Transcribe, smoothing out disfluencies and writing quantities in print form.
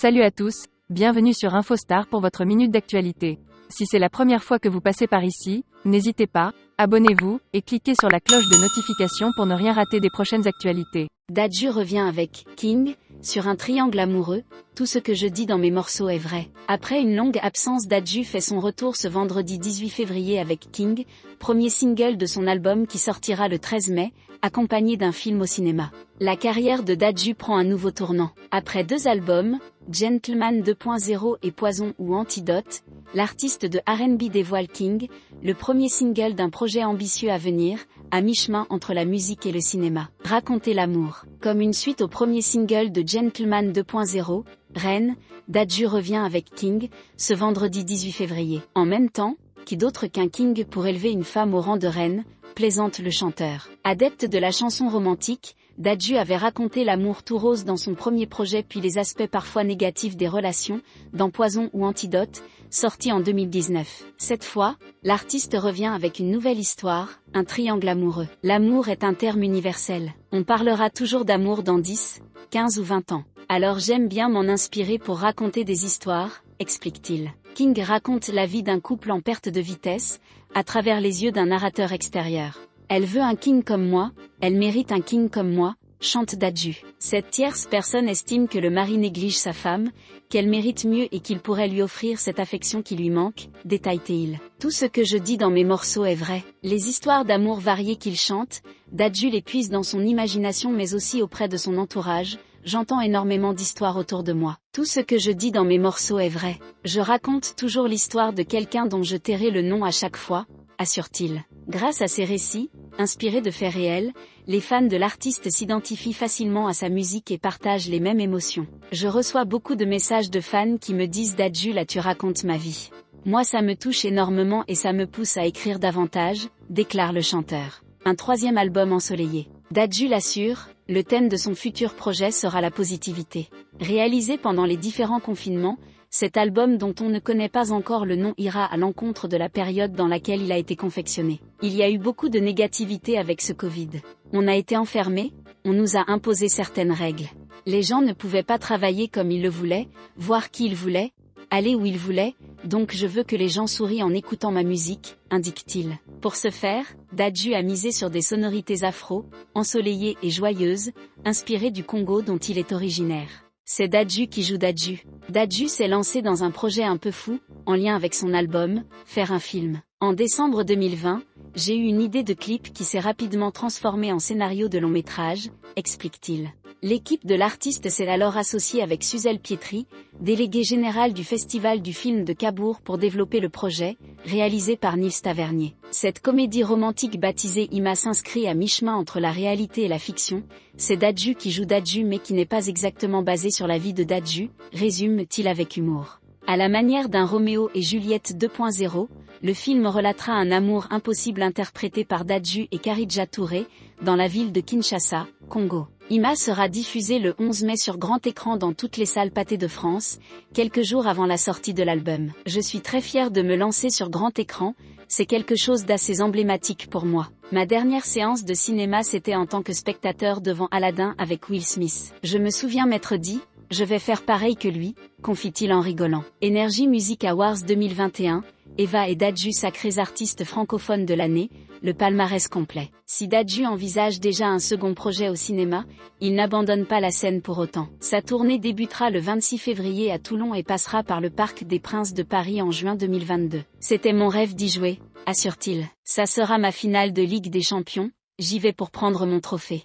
Salut à tous, bienvenue sur InfoStar pour votre minute d'actualité. Si c'est la première fois que vous passez par ici, n'hésitez pas, abonnez-vous, et cliquez sur la cloche de notification pour ne rien rater des prochaines actualités. Dadju revient avec King, sur un triangle amoureux, tout ce que je dis dans mes morceaux est vrai. Après une longue absence, Dadju fait son retour ce vendredi 18 février avec King, premier single de son album qui sortira le 13 mai, accompagné d'un film au cinéma. La carrière de Dadju prend un nouveau tournant. Après 2 albums, Gentleman 2.0 et Poison ou Antidote, l'artiste de R&B dévoile King, le premier single d'un projet ambitieux à venir, à mi-chemin entre la musique et le cinéma. Raconter l'amour. Comme une suite au premier single de Gentleman 2.0, Reine, Dadju revient avec King, ce vendredi 18 février. En même temps, qui d'autre qu'un King pour élever une femme au rang de reine, plaisante le chanteur. Adepte de la chanson romantique, Dadju avait raconté l'amour tout rose dans son premier projet puis les aspects parfois négatifs des relations, dans Poison ou Antidote, sorti en 2019. Cette fois, l'artiste revient avec une nouvelle histoire, un triangle amoureux. L'amour est un terme universel. On parlera toujours d'amour dans 10, 15 ou 20 ans. Alors j'aime bien m'en inspirer pour raconter des histoires, explique-t-il. King raconte la vie d'un couple en perte de vitesse, à travers les yeux d'un narrateur extérieur. Elle veut un King comme moi, elle mérite un King comme moi, chante Dadju. Cette tierce personne estime que le mari néglige sa femme, qu'elle mérite mieux et qu'il pourrait lui offrir cette affection qui lui manque, détaille-t-il. Tout ce que je dis dans mes morceaux est vrai. Les histoires d'amour variées qu'il chante, Dadju les puise dans son imagination mais aussi auprès de son entourage. J'entends énormément d'histoires autour de moi. Tout ce que je dis dans mes morceaux est vrai. Je raconte toujours l'histoire de quelqu'un dont je tairai le nom à chaque fois, assure-t-il. Grâce à ces récits, inspirés de faits réels, les fans de l'artiste s'identifient facilement à sa musique et partagent les mêmes émotions. Je reçois beaucoup de messages de fans qui me disent Dadju là tu racontes ma vie. Moi ça me touche énormément et ça me pousse à écrire davantage, déclare le chanteur. Un 3e album ensoleillé. Dadju l'assure, le thème de son futur projet sera la positivité. Réalisé pendant les différents confinements, cet album dont on ne connaît pas encore le nom ira à l'encontre de la période dans laquelle il a été confectionné. Il y a eu beaucoup de négativité avec ce Covid. On a été enfermés, on nous a imposé certaines règles. Les gens ne pouvaient pas travailler comme ils le voulaient, voir qui ils voulaient, aller où ils voulaient, donc je veux que les gens sourient en écoutant ma musique, indique-t-il. Pour ce faire, Dadju a misé sur des sonorités afro, ensoleillées et joyeuses, inspirées du Congo dont il est originaire. C'est Dadju qui joue Dadju. Dadju s'est lancé dans un projet un peu fou, en lien avec son album, faire un film. En décembre 2020, j'ai eu une idée de clip qui s'est rapidement transformée en scénario de long métrage, explique-t-il. L'équipe de l'artiste s'est alors associée avec Suzel Pietri, déléguée générale du Festival du film de Cabourg pour développer le projet, réalisé par Nils Tavernier. Cette comédie romantique baptisée Ima s'inscrit à mi-chemin entre la réalité et la fiction. C'est Dadju qui joue Dadju mais qui n'est pas exactement basé sur la vie de Dadju, résume-t-il avec humour. À la manière d'un Roméo et Juliette 2.0, le film relatera un amour impossible interprété par Dadju et Karidja Touré, dans la ville de Kinshasa, Congo. Ima sera diffusé le 11 mai sur grand écran dans toutes les salles Pathé de France, quelques jours avant la sortie de l'album. Je suis très fière de me lancer sur grand écran, c'est quelque chose d'assez emblématique pour moi. Ma dernière séance de cinéma c'était en tant que spectateur devant Aladdin avec Will Smith. Je me souviens m'être dit, je vais faire pareil que lui, confie-t-il en rigolant. Energy Music Awards 2021, Eva et Dadju sacrés artistes francophones de l'année, le palmarès complet. Si Dadju envisage déjà un second projet au cinéma, il n'abandonne pas la scène pour autant. Sa tournée débutera le 26 février à Toulon et passera par le Parc des Princes de Paris en juin 2022. C'était mon rêve d'y jouer, assure-t-il. Ça sera ma finale de Ligue des Champions, j'y vais pour prendre mon trophée.